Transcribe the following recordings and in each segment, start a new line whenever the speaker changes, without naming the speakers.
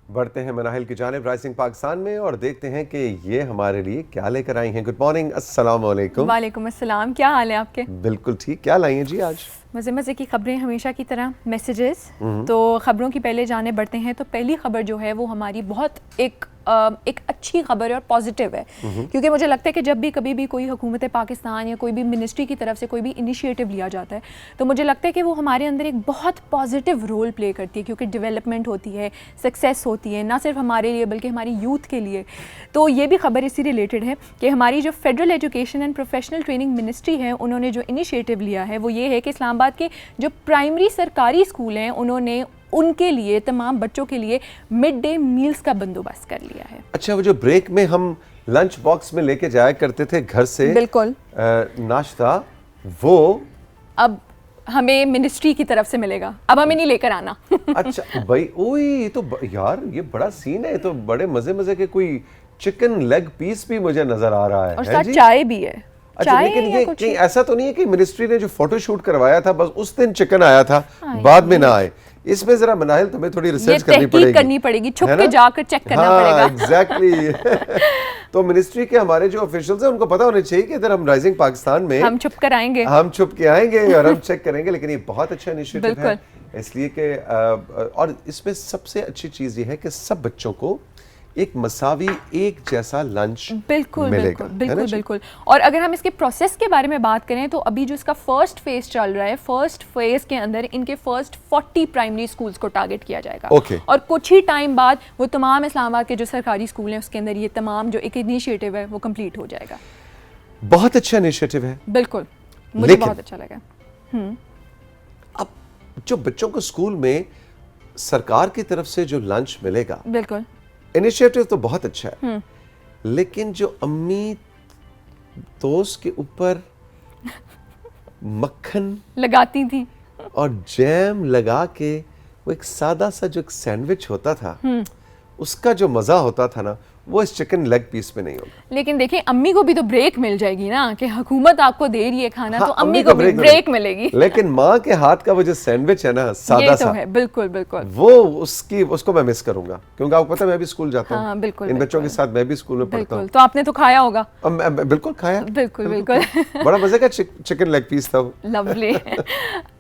بڑھتے ہیں مناہل کی جانب رائزنگ پاکستان میں اور دیکھتے ہیں کہ یہ ہمارے لیے کیا لے کر آئی ہیں. گڈ مارننگ, السلام علیکم.
وعلیکم السلام, کیا حال ہے آپ کے؟
بالکل ٹھیک. کیا لائی ہیں جی آج؟
مزے کی خبریں, ہمیشہ کی طرح میسیجز. تو خبروں کی پہلے جانب بڑھتے ہیں. تو پہلی خبر جو ہے وہ ہماری بہت ایک اچھی خبر ہے اور پازیٹیو ہے, کیونکہ مجھے لگتا ہے کہ جب بھی کبھی بھی کوئی حکومت پاکستان یا کوئی بھی منسٹری کی طرف سے کوئی بھی انیشیٹو لیا جاتا ہے تو مجھے لگتا ہے کہ وہ ہمارے اندر ایک بہت پازیٹیو رول پلے کرتی ہے, کیونکہ ڈیولپمنٹ ہوتی ہے, سکسیس ہوتی ہے, نہ صرف ہمارے لیے بلکہ ہماری یوتھ کے لیے. تو یہ بھی خبر اسی ریلیٹڈ ہے کہ ہماری جو federal education and professional training ministry ہے, انہوں نے جو انیشیٹو لیا ہے وہ یہ ہے کہ اسلام آباد کے جو پرائمری سرکاری اسکول ہیں انہوں نے ان کے لیے, تمام بچوں کے لیے مڈ ڈے میلز کا بندوبست کر لیا ہے.
اچھا, وہ جو بریک میں ہم لنچ باکس میں لے کے جایا کرتے تھے گھر سے
بالکل
ناشتہ, وہ
اب ہمیں منسٹری کی طرف سے ملے گا, اب ہمیں نہیں لے کر آنا.
اچھا بھائی, اوہ یہ تو یار یہ بڑا سین ہے, یہ تو بڑے مزے کے کوئی چکن لیگ پیس بھی مجھے نظر آ رہا ہے
اور ساتھ چائے بھی ہے.
اچھا, لیکن یہ کہیں ایسا تو نہیں ہے کہ منسٹری نے جو فوٹو شوٹ کروایا تھا بس اس دن چکن آیا تھا بعد میں نہ آئے؟ اس میں ذرا مناہل تمہیں تھوڑی ریسرچ کرنی پڑے گی,
چھپ کے جا کر چیک کرنا پڑے گا.
ایگزیکٹلی. تو منسٹری کے ہمارے جو آفیشلز ہیں ان کو پتا ہونا چاہیے کہ ادھر ہم رائزنگ پاکستان میں
ہم چھپ کر آئیں گے,
ہم چھپ کے آئیں گے اور ہم چیک کریں گے. لیکن یہ بہت اچھا انیشیٹو ہے, اس لیے کہ اور اس میں سب سے اچھی چیز یہ ہے کہ سب بچوں کو ایک مساوی ایک جیسا لنچ ملے گا.
بالکل. اور اگر ہم اس کے پروسیس کے بارے میں بات کریں تو ابھی جو اس کا فرسٹ فیز چل رہا ہے, فرسٹ فیز کے اندر ان کے فرسٹ 40 پرائمری اسکولز کو ٹارگٹ کیا جائے گا. اور کچھ ہی ٹائم بعد وہ تمام اسلام آباد کے جو سرکاری اسکول ہیں اس کے اندر یہ تمام جو ایک انیشیٹو ہے وہ کمپلیٹ ہو جائے گا.
بہت اچھا انیشیٹو ہے.
بالکل, مجھے بہت اچھا لگا.
اب جو بچوں کو اسکول میں سرکار کی طرف سے جو لنچ ملے گا,
بالکل
انیشیٹو تو بہت اچھا ہے, لیکن جو امی توست کے اوپر مکھن
لگاتی تھی
اور جیم لگا کے وہ ایک سادہ سا جو ایک سینڈوچ ہوتا تھا, اس کا جو مزہ ہوتا تھا نا, وہ اس چکن لیگ پیس میں نہیں ہوگا.
لیکن دیکھیں امی کو بھی تو بریک مل جائے گی نا, کہ حکومت آپ کو دے رہی ہے کھانا تو امی کو بھی بریک ملے گی.
لیکن ماں کے ہاتھ کا وہ جو سینڈوچ ہے نا سادہ سا,
بالکل
وہ اس کو میں مس کروں گا, کیونکہ آپ کو پتہ ہے میں بھی اسکول جاتا ہوں, ان بچوں کے ساتھ میں بھی اسکول میں پڑھتا ہوں.
تو آپ نے تو کھایا ہوگا.
بالکل کھایا,
بالکل
بڑا مزے کا چکن لیگ پیس تھا.
لولی.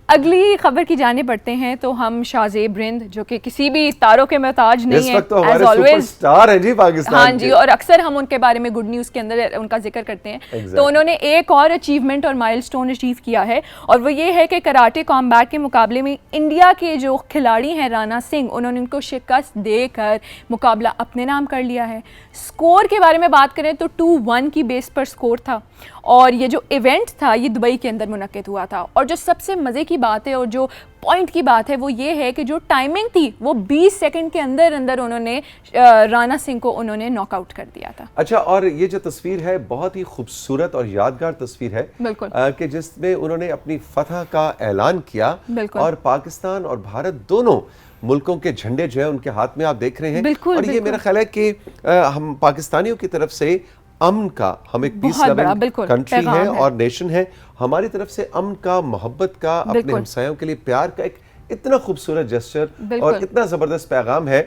اگلی خبر کی جانب بڑھتے ہیں تو ہم شاہ زیب رند, جو کہ کسی بھی تاروں کے محتاج نہیں ہے,
ہمارے سپر سٹار ہیں جی پاکستان.
ہاں جی, اور اکثر ہم ان کے بارے میں گڈ نیوز کے اندر ان کا ذکر کرتے ہیں. تو انہوں نے ایک اور اچیومنٹ اور مائل سٹون اچیو کیا ہے, اور وہ یہ ہے کہ کراٹے کامبیٹ کے مقابلے میں انڈیا کے جو کھلاڑی ہیں رانا سنگھ, انہوں نے ان کو شکست دے کر مقابلہ اپنے نام کر لیا ہے. سکور کے بارے میں بات کریں تو 2-1 کی بیس پر سکور تھا, اور یہ جو ایونٹ تھا یہ دبئی کے اندر منعقد ہوا تھا. اور جو سب سے مزے کی بات ہے اور جو پوائنٹ کی بات ہے وہ یہ ہے کہ جو ٹائمنگ تھی وہ 20 سیکنڈ کے اندر انہوں نے رانا سنگھ کو انہوں نے ناک آؤٹ کر دیا تھا.
اچھا, اور یہ جو تصویر ہے بہت ہی خوبصورت اور یادگار تصویر ہے, کہ جس میں انہوں نے اپنی فتح کا اعلان کیا, اور پاکستان اور بھارت دونوں ملکوں کے جھنڈے جو ہیں ان کے ہاتھ میں آپ دیکھ رہے ہیں. اور یہ میرا خیال ہے کہ ہم پاکستانیوں کی طرف سے امن کا, ہم ایک پیس لونگ کنٹری ہیں اور نیشن ہے, ہماری طرف سے امن کا, محبت کا, اپنے ہمسایوں کے لیے پیار کا ایک اتنا خوبصورت جسچر اور اتنا زبردست پیغام ہے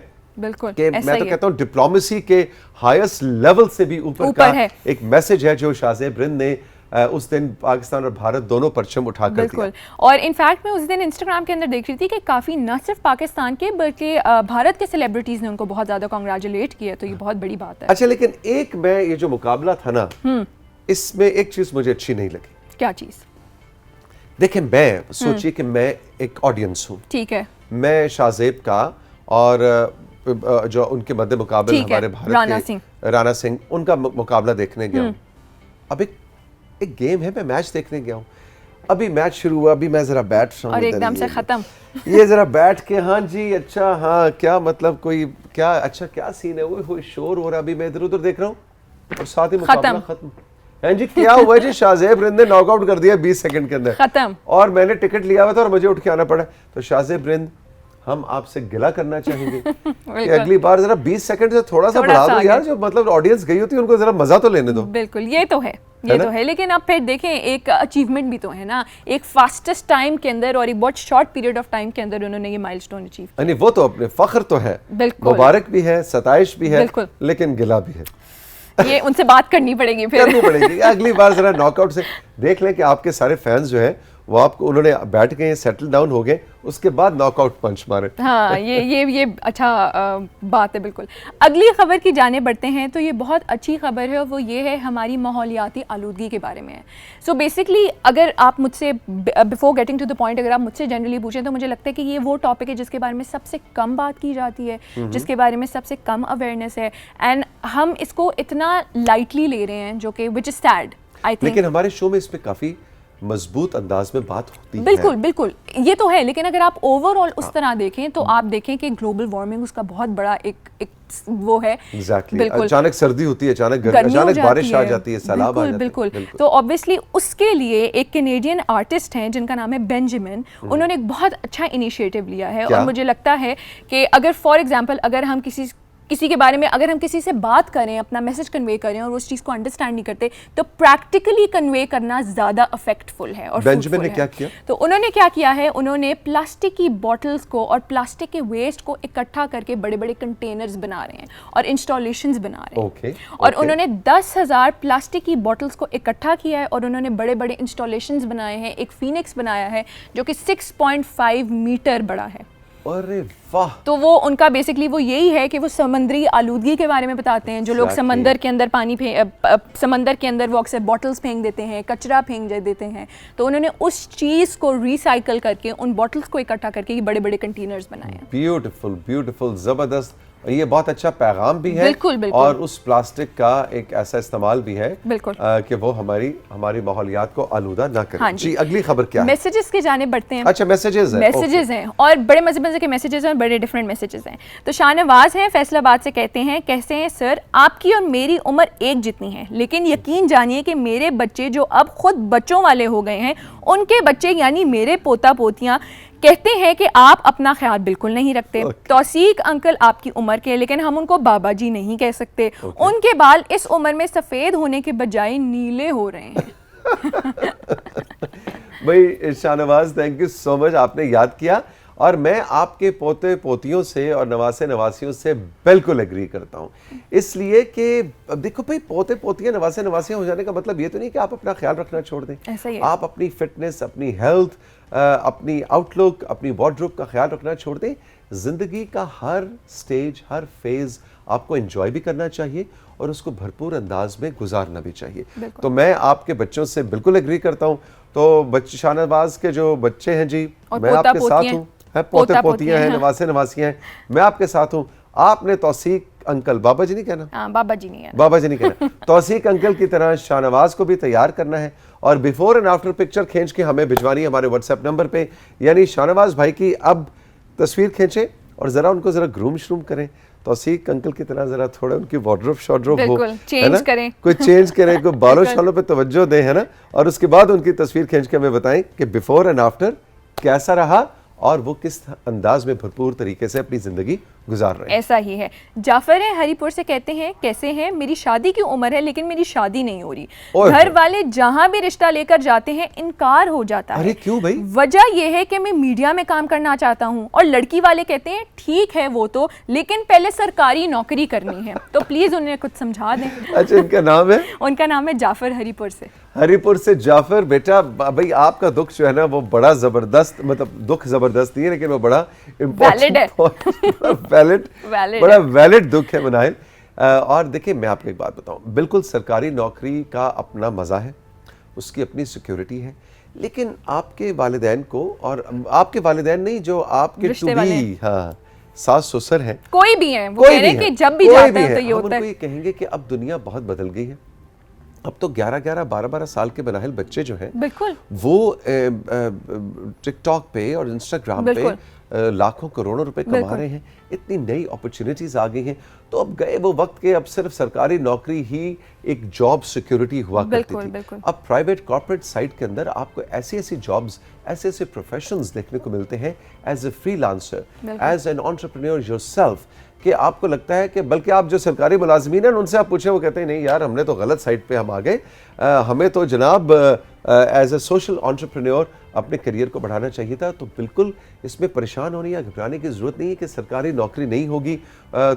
کہ میں تو کہتا ہوں ڈپلومیسی کے ہائیسٹ لیول سے بھی اوپر کا ایک میسج ہے جو شاہ زیب رند نے اس دن پاکستان اور بھارت دونوں پرچم اٹھا کر دیا.
اور انفیکٹ میں اس دن انسٹاگرام کے اندر دیکھ رہی تھی کہ کافی نہ صرف پاکستان کے بلکہ بھارت کے سیلیبریٹیز نے ان کو بہت زیادہ کانگریچولیٹ کیا, تو یہ بہت بڑی بات ہے.
اچھا, لیکن ایک میں یہ جو مقابلہ تھا نا, اس میں ایک چیز مجھے اچھی نہیں لگی.
کیا چیز؟
دیکھیں, میں سوچیے کہ میں ایک آڈینس ہوں,
ٹھیک ہے,
میں شاہ زیب کا اور جو ان کے مد مقابل ہمارے بھارت کے رانا سنگھ, ان کا مقابلہ دیکھنے گیا ہوں. اب ایک گیم ہے, میں میچ دیکھنے گیا ہوں, ابھی میچ شروع ہوا, ابھی میں ذرا بیٹھ رہا ہوں
اور ایک دم سے ختم.
یہ ذرا بیٹھ کے, ہاں جی اچھا, ہاں کیا مطلب, کوئی کیا اچھا کیا سین ہے, وہ شور ہو رہا, ابھی میں ادھر ادھر دیکھ رہا ہوں اور ساتھ ہی مقابلہ ختم. ہیں جی کیا ہوا جی, شاہ زیب رند نے ناک آؤٹ کر دیا 20 سیکنڈ کے اندر, ختم. اور میں نے ٹکٹ لیا ہوا تھا اور مجھے اٹھ کے آنا پڑا. تو شاہ زیب رند, ہم آپ سے گلہ کرنا چاہیں گے کہ اگلی بار ذرا 20 سیکنڈ سے تھوڑا سا بڑھا دو یار, جو مطلب آڈینس گئی ہوتی ہے ان کو ذرا مزہ تو لینے دو.
بالکل, یہ تو ہے. یہ تو ہے, لیکن آپ پھر دیکھیں ایک اچیومنٹ بھی تو ہے نا, ایک فاسٹسٹ ٹائم کے اندر اور ایک بہت شارٹ پیریڈ آف ٹائم کے اندر انہوں نے یہ مائلسٹون اچیو کیا.
یعنی وہ تو اپنے فخر تو ہے, مبارک بھی ہے, ستائش بھی ہے, لیکن گلا بھی ہے.
یہ ان سے بات کرنی پڑے گی, پھر
کرنی پڑے گی. اگلی بار ذرا ناک آؤٹ سے دیکھ لیں کہ آپ کے سارے فینس جو ہیں وہ آپ کو, انہوں نے بیٹھ گئے, سیٹل ڈاؤن ہو گئے, اس کے بعد ناک آؤٹ پنچ مارے.
ہاں یہ اچھا بات ہے. بالکل. اگلی خبر کی جانب بڑھتے ہیں تو یہ بہت اچھی خبر ہے, اور وہ یہ ہے ہماری ماحولیاتی آلودگی کے بارے میں ہے. سو بیسکلی اگر آپ مجھ سے before getting to the point اگر آپ مجھ سے جنرلی پوچھیں تو مجھے لگتا ہے کہ یہ وہ ٹاپک ہے جس کے بارے میں سب سے کم بات کی جاتی ہے, جس کے بارے میں سب سے کم اویئرنیس ہے, اینڈ ہم اس کو اتنا لائٹلی لے رہے ہیں, جو کہ وچ از سیڈ آئی تھنک.
لیکن ہمارے شو میں اس پہ کافی مضبوط انداز میں بات ہوتی ہے.
بالکل بالکل, یہ تو ہے, لیکن اگر آپ اوور آل اس طرح دیکھیں تو آپ دیکھیں کہ گلوبل وارمنگ اس کا بہت بڑا ایک وہ ہے.
اچانک سردی ہوتی ہے, اچانک گرمی, اچانک بارش آ جاتی ہے, سیلاب آ جاتے ہیں.
بالکل. تو obviously اس کے لیے ایک کینیڈین آرٹسٹ ہیں جن کا نام ہے بینجمن, انہوں نے ایک بہت اچھا انیشیٹو لیا ہے, اور مجھے لگتا ہے کہ اگر فار ایگزامپل اگر ہم کسی کے بارے میں اگر ہم کسی سے بات کریں, اپنا میسج کنوے کریں, اور اس چیز کو انڈرسٹینڈ نہیں کرتے, تو پریکٹیکلی کنوے کرنا زیادہ افیکٹفل ہے. اور
بینجمن نے کیا کیا؟
تو انہوں نے کیا کیا ہے, انہوں نے پلاسٹک کی بوٹلز کو اور پلاسٹک کے ویسٹ کو اکٹھا کر کے بڑے بڑے کنٹینرز بنا رہے ہیں اور انسٹالیشنز بنا رہے ہیں. اور انہوں نے 10,000 پلاسٹک کی بوٹلز کو اکٹھا کیا ہے, اور انہوں نے بڑے بڑے انسٹالیشنز بنائے ہیں. ایک فینکس بنایا ہے جو کہ 6.5 میٹر بڑا ہے.
ارے واہ.
تو وہ ان کا بیسکلی وہ یہی ہے کہ وہ سمندری آلودگی کے بارے میں بتاتے ہیں. جو لوگ سمندر کے اندر سمندر کے اندر وہ اکثر بوٹلز پھینک دیتے ہیں, کچرا پھینک دیتے ہیں, تو انہوں نے اس چیز کو ریسائیکل کر کے ان بوٹلز کو اکٹھا کر کے یہ بڑے بڑے کنٹینرز بنائے ہیں.
بیوٹیفل بیوٹیفل, زبردست. یہ بہت اچھا پیغام بھی ہے.
بالکل بالکل.
اور اس پلاسٹک کا ایک ایسا استعمال بھی ہے
بالکل
کہ وہ ہماری ماحولیات کو آلودہ نہ کرے. جی اگلی خبر کیا ہے؟
میسیجز کی جانب بڑھتے ہیں.
اچھا میسیجز
ہیں, اور بڑے مزے مزے کے میسیجز ہیں, اور بڑے ڈفرینٹ میسیجز ہیں. تو شاہ نواز ہیں فیصل آباد سے, کہتے ہیں سر آپ کی اور میری عمر ایک جتنی ہے, لیکن یقین جانیے کہ میرے بچے جو اب خود بچوں والے ہو گئے ہیں, ان کے بچے یعنی میرے پوتا پوتیاں کہتے ہیں کہ آپ اپنا خیال بالکل نہیں رکھتے. توثیق انکل آپ کی عمر کے, لیکن ہم ان کو بابا جی نہیں کہہ سکتے. ان کے بال اس عمر میں سفید ہونے کے بجائے نیلے ہو رہے ہیں.
بھائی Shah Nawaz, thank you so مچ, آپ نے یاد کیا. اور میں آپ کے پوتے پوتیوں سے اور نواسے نواسیوں سے بالکل ایگری کرتا ہوں, اس لیے کہ دیکھو بھائی پوتے پوتیاں نواسے نواسیاں ہو جانے کا مطلب یہ تو نہیں کہ آپ اپنا خیال رکھنا چھوڑ دیں. آپ اپنی فٹنس, اپنی ہیلتھ, اپنی آؤٹ لک, اپنی وارڈروب کا خیال رکھنا چھوڑ دیں. زندگی کا ہر سٹیج, ہر فیز آپ کو انجوائے بھی کرنا چاہیے اور اس کو بھرپور انداز میں گزارنا بھی چاہیے. تو میں آپ کے بچوں سے بالکل ایگری کرتا ہوں. تو شاہ نواز کے جو بچے ہیں جی, میں آپ کے ساتھ ہوں, پوتے پوتیاں ہیں, نواسے نواسیاں ہیں, میں آپ کے ساتھ ہوں. آپ نے توثیق انکل, بابا جی نہیں کہنا,
بابا جی نہیں
کہنا, توثیق انکل کی طرح شاہ نواز کو بھی تیار کرنا ہے, اور بیفور اینڈ آفٹر پکچر کھینچ کے ہمیں بھجوانی ہے ہمارے واٹس ایپ نمبر پہ. یعنی شاہ نواز بھائی کی اب تصویر کھینچیں اور ذرا ان کو ذرا گروم شروم کریں. توثیق انکل کی طرح ذرا تھوڑا ان کی وارڈروب شارڈروب ہو,
چینج کریں,
کوئی چینج کریں, کوئی بالوں شالوں پہ توجہ دیں, ہے نا. اور اس کے بعد ان کی تصویر کھینچ کے ہمیں بتائیں کہ بیفور اینڈ آفٹر کیسا رہا اور وہ کس انداز میں بھرپور طریقے سے اپنی زندگی گزار رہے ہیں.
ایسا ہی ہے. جعفر ہری پور سے کہتے ہیں کیسے ہیں, میری شادی کی عمر ہے لیکن میری شادی نہیں ہو رہی. گھر والے جہاں بھی رشتہ لے کر جاتے ہیں انکار ہو جاتا ہے.
ارے کیوں بھائی؟
وجہ یہ ہے کہ میں میڈیا میں کام کرنا چاہتا ہوں, اور لڑکی والے کہتے ہیں ٹھیک ہے وہ تو, لیکن پہلے سرکاری نوکری کرنی ہے. تو پلیز انہیں کچھ سمجھا دیں.
اچھا ان کا نام ہے؟
ان کا نام ہے جعفر ہری پور سے.
ہری پور سے جعفر. بیٹا بھائی آپ کا دکھ جو ہے نا وہ بڑا زبردست, مطلب دکھ زبردست نہیں ہے لیکن وہ بڑا
ویلڈ ہے,
بڑا ویلڈ دکھ ہے منائل. اور دیکھیں میں آپ کو ایک بات بتاؤں, بالکل سرکاری نوکری کا اپنا مزہ ہے, اس کی اپنی سیکیورٹی ہے, لیکن آپ کے والدین کو, اور آپ کے والدین نہیں جو آپ کے ہاں ساس سسر ہیں,
کوئی بھی ہیں, وہ کہہ رہے ہیں کہ جب بھی جاتا ہے تو یہ ہوتا ہے.
ہم ان کو یہ کہیں گے کہ اب دنیا بہت بدل گئی ہے. اب تو 11 12 سال کے بناہل بچے جو ہیں
بالکل
وہ ٹک ٹاک پہ اور انسٹاگرام پہ لاکھوں کروڑوں روپے کما رہے ہیں. اتنی نئی اپرچونٹیز آ گئی ہیں. تو اب گئے وہ وقت کے اب صرف سرکاری نوکری ہی ایک جاب سیکیورٹی ہوا کرتی تھی. اب پرائیویٹ کارپوریٹ سائٹ کے اندر آپ کو ایسی جابز, ایسے پروفیشنز دیکھنے کو ملتے ہیں as a free lancer, as an entrepreneur your self, کہ آپ کو لگتا ہے کہ بلکہ آپ جو سرکاری ملازمین ہیں ان سے آپ پوچھیں وہ کہتے ہیں نہیں یار ہم نے تو غلط سائٹ پہ ہم آ گئے, ہمیں تو جناب ایز اے سوشل انٹرپرینور اپنے کریئر کو بڑھانا چاہیے تھا. تو بالکل اس میں پریشان ہونے یا گھبرانے کی ضرورت نہیں ہے کہ سرکاری نوکری نہیں ہوگی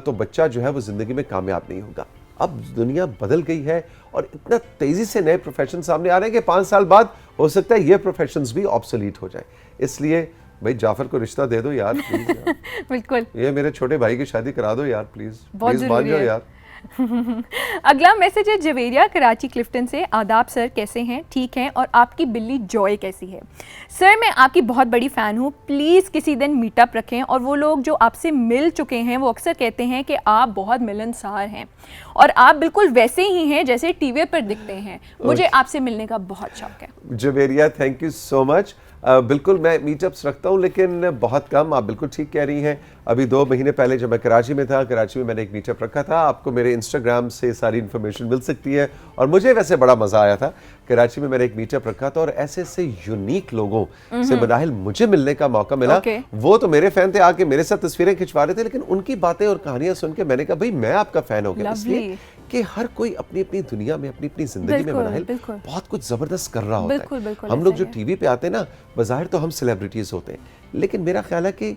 تو بچہ جو ہے وہ زندگی میں کامیاب نہیں ہوگا. اب دنیا بدل گئی ہے اور اتنا تیزی سے نئے پروفیشن سامنے آ رہے ہیں کہ 5 سال بعد ہو سکتا ہے یہ پروفیشنز بھی آبسولیٹ ہو جائیں. اس لیے بھائی جعفر کو رشتہ دے دو یار پلیز.
بالکل
یہ میرے چھوٹے بھائی کی شادی کرا دو یار پلیز, پلیز مان جاؤ یار.
اگلا میسج ہے جویریہ کراچی کلفٹن سے. آداب سر, کیسے ہیں؟ ٹھیک ہیں. اور آپ کی بلی جوائے کیسی ہے؟ سر میں آپ کی بہت بڑی فین ہوں, پلیز کسی دن میٹ اپ رکھیں. اور وہ لوگ جو آپ سے مل چکے ہیں وہ اکثر کہتے ہیں کہ آپ بہت ملنسار ہیں اور آپ بالکل ویسے ہی ہیں جیسے ٹی وی پر دکھتے ہیں. مجھے آپ سے ملنے کا بہت شوق ہے.
جویریہ تھینک یو سو مچ. بالکل میں میٹ اپس رکھتا ہوں لیکن بہت کم. آپ بالکل ٹھیک کہہ رہی ہیں. ابھی 2 مہینے پہلے جب میں کراچی میں تھا, کراچی میں میں نے ایک میٹ اپ رکھا تھا. آپ کو میرے انسٹاگرام سے ساری انفارمیشن مل سکتی ہے. اور مجھے ویسے بڑا مزہ آیا تھا. کراچی میں میں نے ایک میٹ اپ رکھا تھا اور ایسے ایسے یونیک لوگوں سے بناہل مجھے ملنے کا موقع ملا. وہ تو میرے فین تھے, آ کے میرے ساتھ تصویریں کھنچوا رہے تھے, لیکن ان کی باتیں اور کہانیاں سن کے میں نے کہا بھائی میں آپ کا فین ہو گیا. اس لیے کہ ہر کوئی اپنی اپنی دنیا میں اپنی اپنی زندگی میں مناہل بہت کچھ زبردست کر رہا ہوتا ہے. ہم لوگ جو ٹی وی پہ آتے ہیں نا, بظاہر تو ہم سیلیبریٹیز ہوتے ہیں, لیکن میرا خیال ہے کہ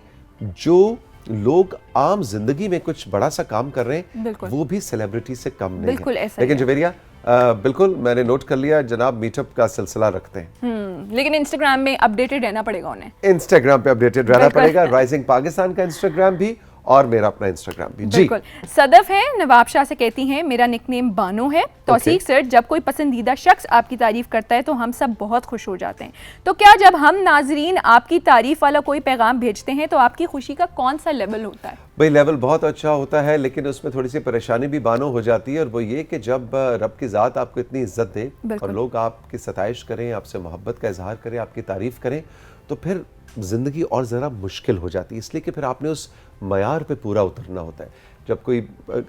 جو لوگ عام زندگی میں کچھ بڑا سا کام کر رہے ہیں وہ بھی سیلیبریٹی سے کم نہیں ہے. لیکن جویریہ بالکل میں نے نوٹ کر لیا, جناب میٹ اپ کا سلسلہ رکھتے ہیں.
لیکن انسٹاگرام میں اپڈیٹڈ رہنا پڑے گا انہیں.
انسٹاگرام پہ اپڈیٹڈ رہنا پڑے گا. رائزنگ پاکستان کا انسٹاگرام بھی اور میرا اپنا انسٹاگرام بھی. جی
بالکل. صدف ہے نواب شاہ سے, کہتی ہیں میرا نک نیم بانو ہے. توثیق سر, جب کوئی پسندیدہ شخص آپ کی تعریف کرتا ہے تو ہم سب بہت خوش ہو جاتے ہیں, تو کیا جب ہم ناظرین آپ کی تعریف والا کوئی پیغام بھیجتے ہیں تو آپ کی خوشی کا کون سا لیول ہوتا ہے؟
بھئی لیول بہت اچھا ہوتا ہے, لیکن اس میں تھوڑی سی پریشانی بھی بانو ہو جاتی ہے, اور وہ یہ کہ جب رب کی ذات آپ کو اتنی عزت دے اور لوگ آپ کی ستائش کریں, آپ سے محبت کا اظہار کریں, آپ کی تعریف کریں, تو پھر زندگی اور ذرا مشکل ہو جاتی ہے. اس لیے کہ پھر آپ نے اس معیار پہ پورا اترنا ہوتا ہے. جب کوئی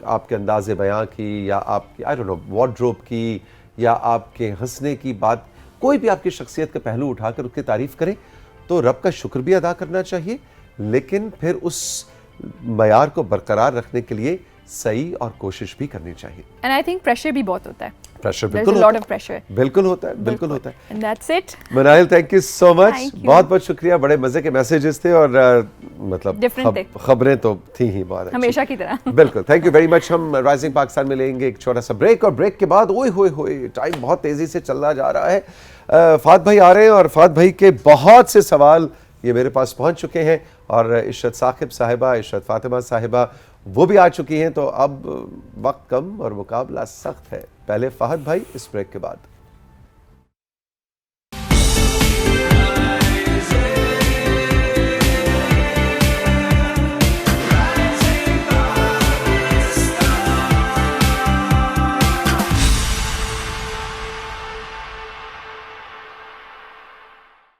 آپ کے انداز بیاں کی یا آپ کی آئی ڈونٹ نو وارڈروب کی یا آپ کے ہنسنے کی بات, کوئی بھی آپ کی شخصیت کا پہلو اٹھا کر اس کی تعریف کرے تو رب کا شکر بھی ادا کرنا چاہیے, لیکن پھر اس معیار کو برقرار رکھنے کے لیے صحیح اور کوشش بھی کرنی چاہیے.
And I think pressure بھی بہت ہوتا ہے.
پریشر
بالکل ہوتا ہے.
بالکل ہوتا ہے, بالکل ہوتا ہے.
And that's it.
Manahil thank you so much, بہت بہت شکریہ. بڑے مزے کے میسیجز تھے اور مطلب خبریں تو تھیں ہی بہت
ہمیشہ کی طرح.
بالکل تھینک یو ویری مچ. ہم رائزنگ پاکستان میں لیں گے ایک چھوٹا سا بریک, اور بریک کے بعد اوئے ہوئے ہوئے ٹائم بہت تیزی سے چلنا جا رہا ہے. فہد بھائی آ رہے ہیں اور فہد بھائی کے بہت سے سوال یہ میرے پاس پہنچ چکے ہیں, اور عشرت ثاقب صاحبہ, عشرت فاطمہ صاحبہ وہ بھی آ چکی ہیں. تو اب وقت کم اور مقابلہ سخت ہے. پہلے فہد بھائی, اس بریک کے بعد.